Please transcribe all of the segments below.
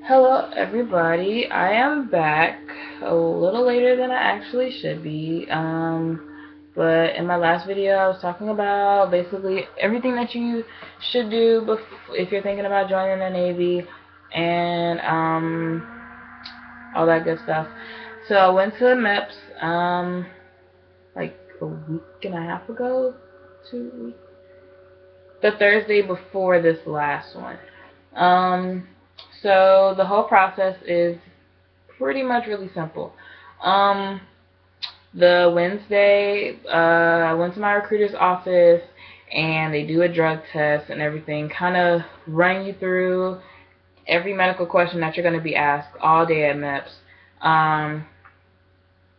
Hello everybody, I am back a little later than I actually should be. But in my last video I was talking about basically everything that you should do if you're thinking about joining the Navy and all that good stuff. So I went to MEPS like a week and a half ago, 2 weeks, the Thursday before this last one. So the whole process is pretty much really simple. Um, the Wednesday, I went to my recruiter's office and they do a drug test and everything, kind of run you through every medical question that you're going to be asked all day at MEPS.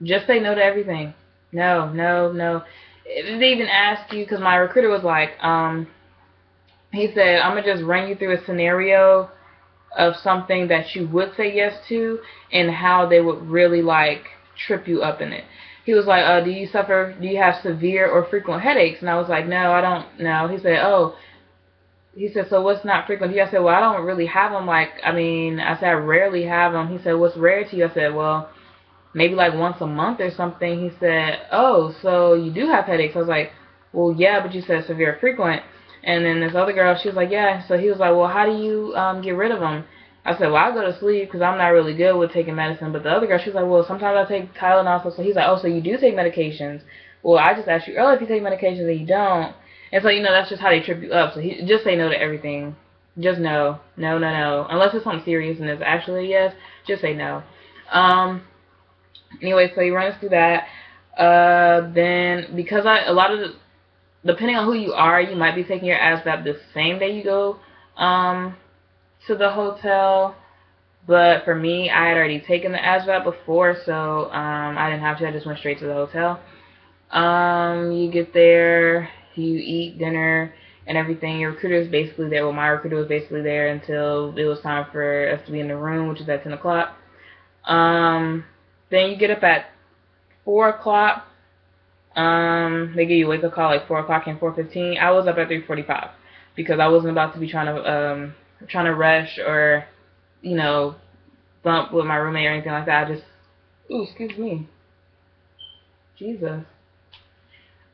Just say no to everything. No, no, no. They even asked you, because my recruiter was like, he said, I'm going to just run you through a scenario of something that you would say yes to and how they would really like trip you up in it. He was like, do you have severe or frequent headaches? And I was like, no, I don't know. He said, so what's not frequent to you? I said, well, I don't really have them. I said, I rarely have them. He said, what's rare to you? I said, well, maybe like once a month or something. He said, oh, so you do have headaches. I was like, well, yeah, but you said severe or frequent. And then this other girl, she was like, yeah. So he was like, well, how do you get rid of them? I said, well, I go to sleep because I'm not really good with taking medicine. But the other girl, she was like, well, sometimes I take Tylenol. So he's like, oh, so you do take medications. Well, I just asked you earlier if you take medications and you don't. And so, that's just how they trip you up. So just say no to everything. Just no. No, no, no. Unless it's something serious and it's actually a yes, just say no. Anyway, so he runs through that. Then, because depending on who you are, you might be taking your ASVAB the same day you go to the hotel. But for me, I had already taken the ASVAB before, so I didn't have to. I just went straight to the hotel. You get there, you eat dinner and everything. Your recruiter is basically there. Well, my recruiter was basically there until it was time for us to be in the room, which is at 10 o'clock. Then you get up at 4 o'clock. They give you a wake-up call like 4 o'clock and 4:15. I was up at 3:45 because I wasn't about to be trying to rush or, bump with my roommate or anything like that. I just, ooh, excuse me. Jesus.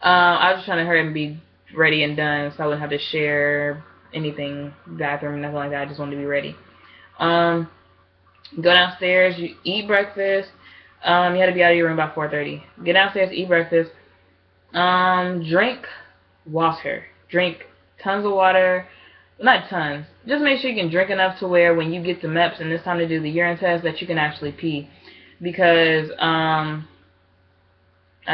I was just trying to hurry and be ready and done so I wouldn't have to share anything, bathroom, nothing like that. I just wanted to be ready. Go downstairs, you eat breakfast. You had to be out of your room by 4:30. Get downstairs, eat breakfast. Drink water. Drink tons of water. Not tons. Just make sure you can drink enough to where when you get to MEPS and it's time to do the urine test that you can actually pee. Because I'll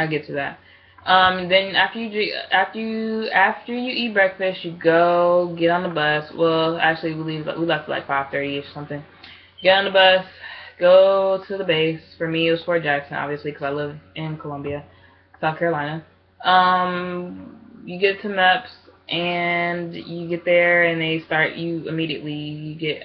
get to that. Then after you eat breakfast, you go get on the bus. Well, actually we left like 5:30 or something. Get on the bus, go to the base. For me, it was Fort Jackson, obviously, because I live in Columbia, South Carolina. You get to MEPS, and you get there, and they start you immediately. You get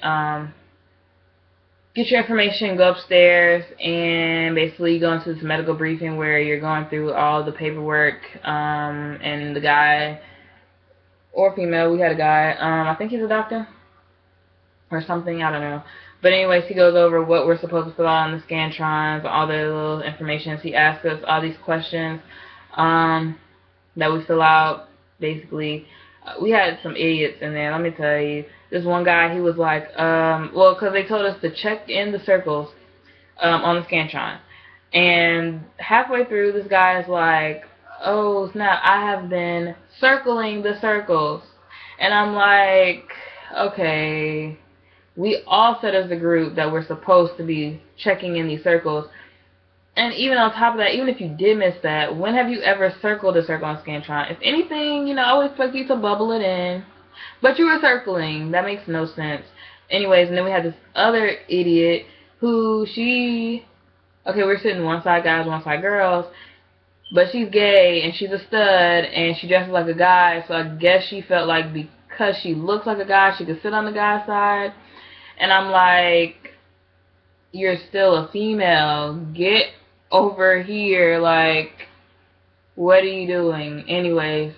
your information, go upstairs, and basically you go into this medical briefing where you're going through all the paperwork, and the guy, or female, we had a guy, I think he's a doctor, or something, I don't know. But anyways, he goes over what we're supposed to fill out on the Scantrons, all the little information. He asks us all these questions that we fill out, basically. We had some idiots in there, let me tell you. This one guy, he was like, well, because they told us to check in the circles on the Scantron. And halfway through, this guy is like, oh, snap, I have been circling the circles. And I'm like, okay, we all said as a group that we're supposed to be checking in these circles. And even on top of that, even if you did miss that, when have you ever circled a circle on Scantron? If anything, I would expect you to bubble it in. But you were circling. That makes no sense. Anyways, and then we had this other idiot who okay, we're sitting one side guys, one side girls. But she's gay, and she's a stud, and she dresses like a guy, so I guess she felt like because she looks like a guy, she could sit on the guy's side. And I'm like, you're still a female. Get over here. Like, what are you doing? Anyways,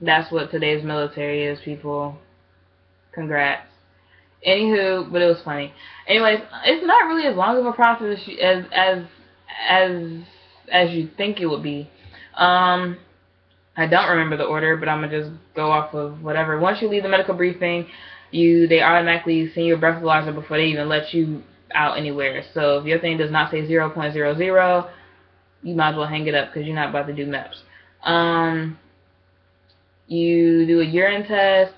that's what today's military is, people. Congrats. Anywho, but it was funny. Anyways, it's not really as long of a process as you think it would be. I don't remember the order, but I'm gonna just go off of whatever. Once you leave the medical briefing, they automatically send you a breathalyzer before they even let you out anywhere. So if your thing does not say 0.00, you might as well hang it up because you're not about to do MEPS. You do a urine test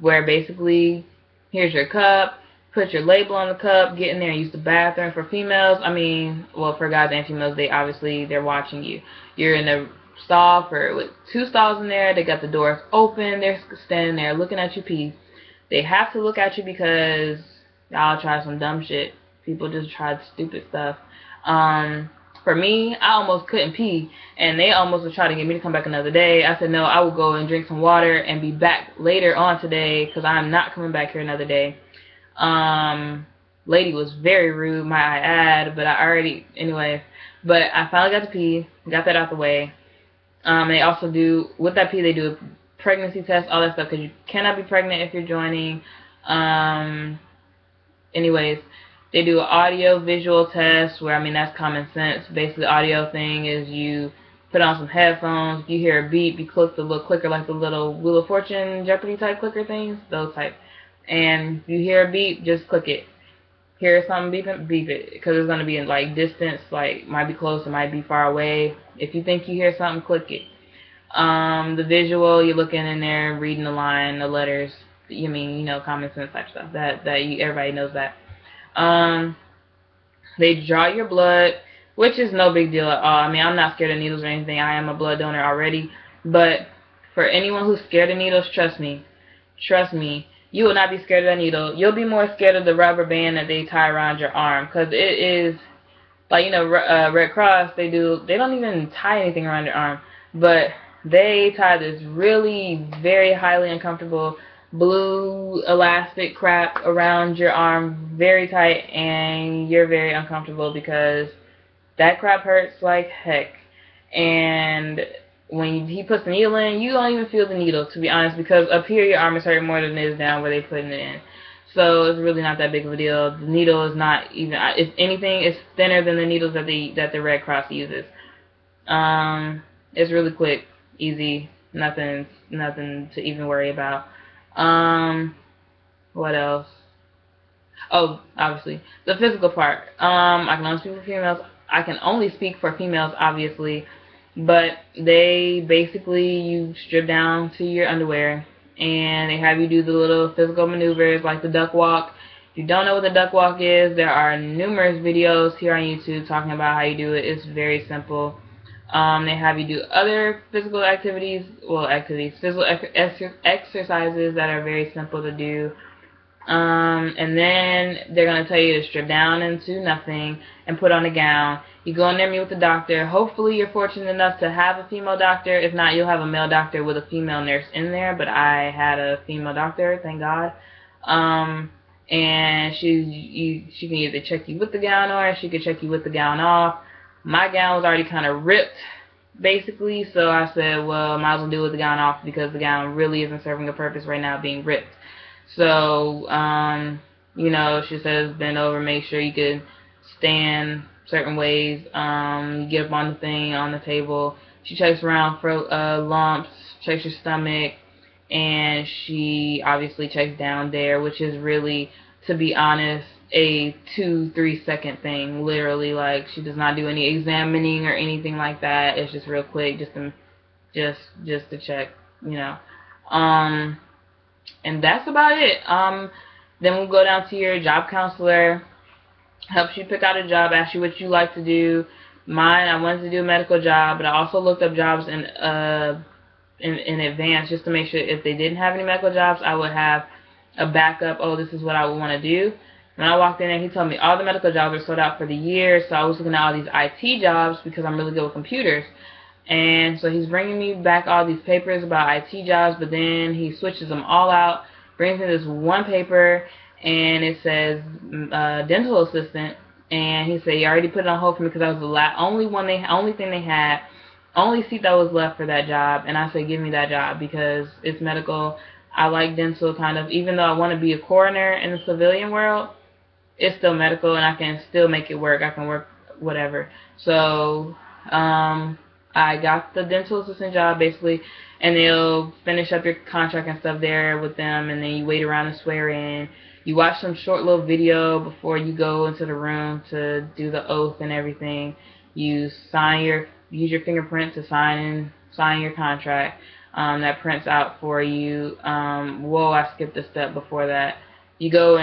where basically here's your cup, put your label on the cup, get in there and use the bathroom. For females, I mean, well, for guys and females, they're watching you. You're in a stall with 2 stalls in there. They got the doors open. They're standing there looking at you pee. They have to look at you because y'all try some dumb shit. People just tried stupid stuff. For me, I almost couldn't pee, and they almost would try to get me to come back another day. I said, no, I will go and drink some water and be back later on today because I'm not coming back here another day. Lady was very rude, might I add, but but I finally got to pee, got that out the way. They also do, with that pee, they do a pregnancy test, all that stuff, because you cannot be pregnant if you're joining. Anyways, they do an audio-visual test where, I mean, that's common sense. Basically, the audio thing is you put on some headphones, you hear a beep, you click the little clicker like the little Wheel of Fortune Jeopardy type clicker things, those type. And if you hear a beep, just click it. Hear something beeping, beep it, because it's going to be in, like, distance, like, might be close, it might be far away. If you think you hear something, click it. The visual, you're looking in there, reading the line, the letters, common sense type stuff. Everybody knows that. They draw your blood, which is no big deal at all. I mean, I'm not scared of needles or anything. I am a blood donor already. But for anyone who's scared of needles, trust me, you will not be scared of that needle. You'll be more scared of the rubber band that they tie around your arm, because it is, like, Red Cross, they don't even tie anything around your arm, but they tie this really very highly uncomfortable blue elastic crap around your arm very tight, and you're very uncomfortable because that crap hurts like heck. And when he puts the needle in, you don't even feel the needle, to be honest, because up here your arm is hurting more than it is down where they're putting it in. So it's really not that big of a deal. The needle is not even, if anything, it's thinner than the needles that the Red Cross uses. It's really quick, easy, nothing to even worry about. What else? Oh, obviously, the physical part. I can only speak for females, obviously, but they basically, you strip down to your underwear, and they have you do the little physical maneuvers like the duck walk. If you don't know what the duck walk is, there are numerous videos here on YouTube talking about how you do it. It's very simple. They have you do other physical activities, physical exercises that are very simple to do. And then they're going to tell you to strip down into nothing and put on a gown. You go in there and meet with the doctor. Hopefully you're fortunate enough to have a female doctor. If not, you'll have a male doctor with a female nurse in there, but I had a female doctor, thank God. And she can either check you with the gown on, or she can check you with the gown off. My gown was already kind of ripped, basically, so I said, well, might as well do it with the gown off because the gown really isn't serving a purpose right now, being ripped. So, she says bend over, make sure you can stand certain ways. You get up on the thing, on the table. She checks around for lumps, checks your stomach, and she obviously checks down there, which is really, to be honest, a 2-3 second thing, literally. Like, she does not do any examining or anything like that. It's just real quick, just to check, and that's about it. Then we'll go down to your job counselor, helps you pick out a job, asks you what you like to do. Mine, I wanted to do a medical job, but I also looked up jobs in advance just to make sure if they didn't have any medical jobs, I would have a backup. Oh, this is what I would want to do. When I walked in there, he told me all the medical jobs are sold out for the year, so I was looking at all these IT jobs because I'm really good with computers. And so he's bringing me back all these papers about IT jobs, but then he switches them all out, brings me this one paper, and it says dental assistant. And he said he already put it on hold for me because I was the only thing they had, only seat that was left for that job. And I said, give me that job because it's medical. I like dental kind of, even though I want to be a coroner in the civilian world, it's still medical and I can still make it work. I can work whatever. So I got the dental assistant job basically, and they'll finish up your contract and stuff there with them, and then you wait around and swear in. You watch some short little video before you go into the room to do the oath and everything. You use your fingerprint to sign your contract. That prints out for you. Whoa, I skipped a step before that. You go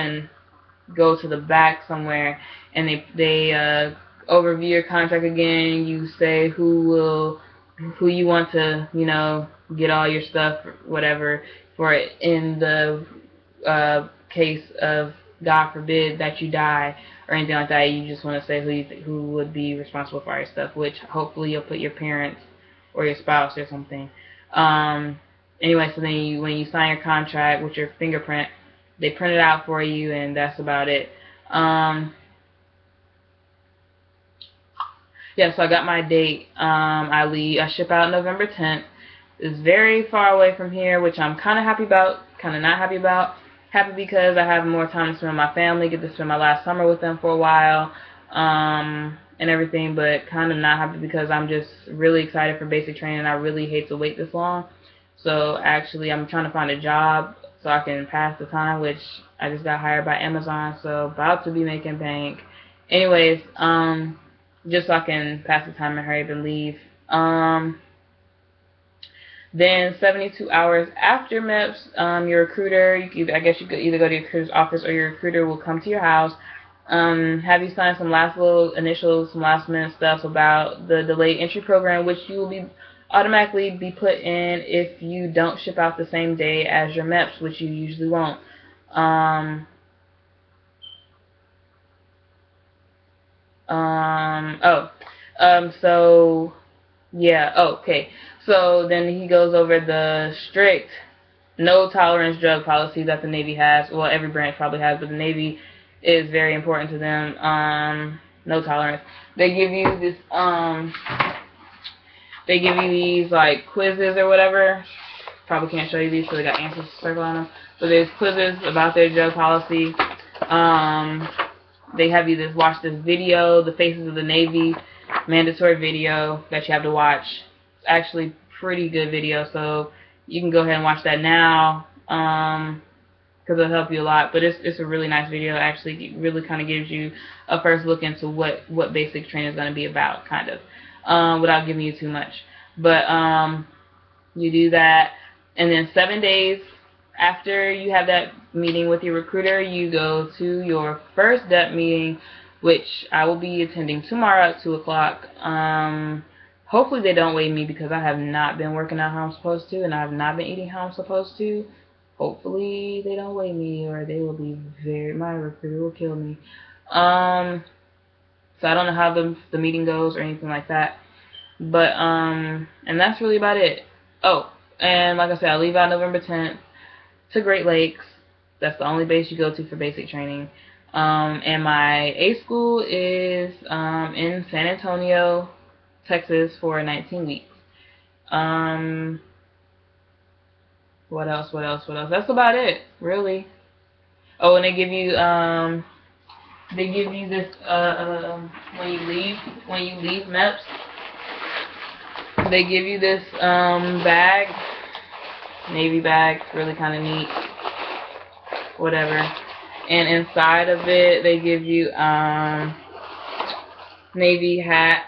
to the back somewhere, and they overview your contract again. You say who you want to, get all your stuff, whatever, for it in the case of, God forbid, that you die or anything like that. You just want to say who would be responsible for your stuff, which hopefully you'll put your parents or your spouse or something. Anyway, so then when you sign your contract with your fingerprint, they print it out for you, and that's about it. Yeah, so I got my date. I ship out November 10th. It's very far away from here, which I'm kind of happy about, kind of not happy about. Happy because I have more time to spend with my family, get to spend my last summer with them for a while, and everything, but kind of not happy because I'm just really excited for basic training. I really hate to wait this long. So actually, I'm trying to find a job so I can pass the time, which I just got hired by Amazon, so about to be making bank. Anyways, just so I can pass the time and hurry up and leave. Then 72 hours after MEPS, your recruiter, I guess you could either go to your recruiter's office or your recruiter will come to your house, have you sign some last minute stuff about the delayed entry program, which you will automatically be put in if you don't ship out the same day as your MEPS, which you usually won't. So yeah, okay. So then he goes over the strict no tolerance drug policy that the Navy has. Well, every branch probably has, but the Navy is very important to them. No tolerance. They give you this these like quizzes or whatever. Probably can't show you these because they got answers circled on them. But there's quizzes about their drug policy. They have you watch this video, the Faces of the Navy, mandatory video that you have to watch. It's actually pretty good video, so you can go ahead and watch that now, because it'll help you a lot. But it's a really nice video. Actually, it really kind of gives you a first look into what basic training is going to be about, kind of, without giving you too much. But you do that, and then 7 days after you have that meeting with your recruiter, you go to your first DEP meeting, which I will be attending tomorrow at 2 o'clock. Hopefully they don't weigh me because I have not been working out how I'm supposed to, and I have not been eating how I'm supposed to. Hopefully they don't weigh me, or they will be my recruiter will kill me. So I don't know how the meeting goes or anything like that. But, and that's really about it. Oh, and like I said, I leave out November 10th to Great Lakes. That's the only base you go to for basic training. And my A school is in San Antonio, Texas for 19 weeks. What else? That's about it, really. Oh, and they give you this when you leave MEPS, they give you this bag, Navy bag, really kind of neat, whatever. And inside of it, they give you Navy hat,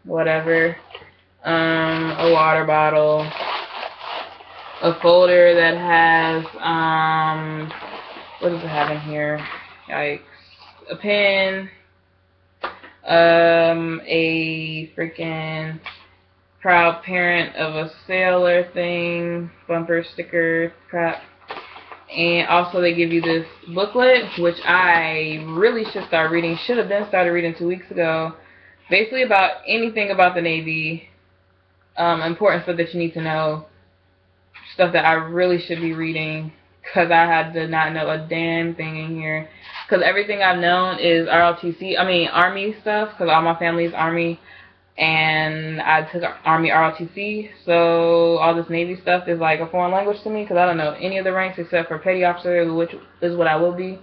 whatever, a water bottle, a folder that has, what does it have in here? Yikes. A pen, a freaking proud parent of a sailor thing, bumper sticker crap. And also they give you this booklet, which I really should start reading. Should have been started reading 2 weeks ago. Basically about anything about the Navy, important stuff that you need to know, stuff that I really should be reading, because I did not know a damn thing in here. Because everything I've known is ROTC, Army stuff, because all my family is Army. and I took Army ROTC, so all this Navy stuff is like a foreign language to me because I don't know any of the ranks except for Petty Officer, which is what I will be.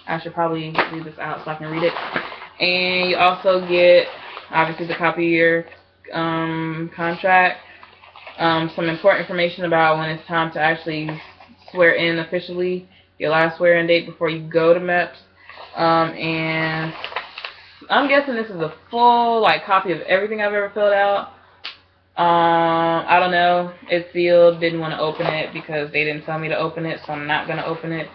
I should probably leave this out so I can read it. And you also get, obviously, the copy of your contract, some important information about when it's time to actually swear in officially, your last swear-in date before you go to MEPS, and I'm guessing this is a full copy of everything I've ever filled out. I don't know. It's sealed. Didn't want to open it because they didn't tell me to open it, so I'm not going to open it.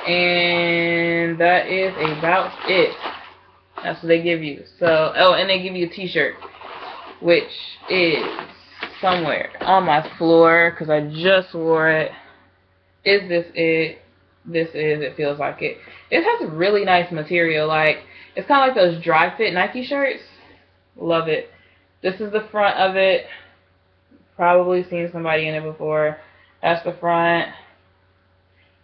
And that is about it. That's what they give you. So, oh, and they give you a t-shirt, which is somewhere on my floor because I just wore it. Is this it? This is. It feels like it. It has really nice material. It's kind of like those dry fit Nike shirts. Love it. This is the front of it. Probably seen somebody in it before. That's the front.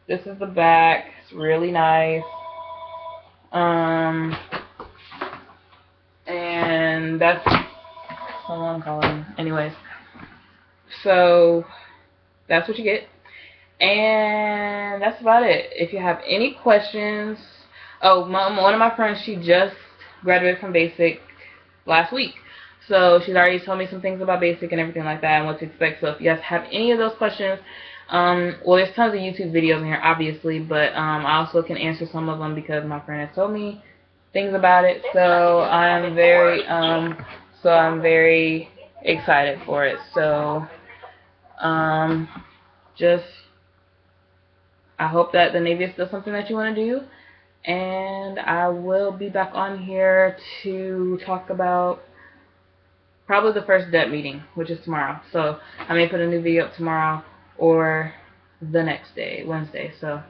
This is the back. It's really nice. And that's someone calling. Anyways, so that's what you get. And that's about it. If you have any questions, one of my friends, she just graduated from basic last week. So she's already told me some things about basic and everything like that and what to expect. So if you guys have any of those questions, well, there's tons of YouTube videos in here, obviously, but I also can answer some of them because my friend has told me things about it. So I'm very excited for it. So just I hope that the Navy is still something that you want to do, and I will be back on here to talk about probably the first DEP meeting, which is tomorrow. So I may put a new video up tomorrow or the next day, Wednesday. So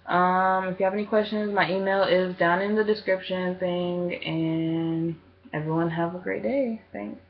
if you have any questions, my email is down in the description thing, and everyone have a great day. Thanks.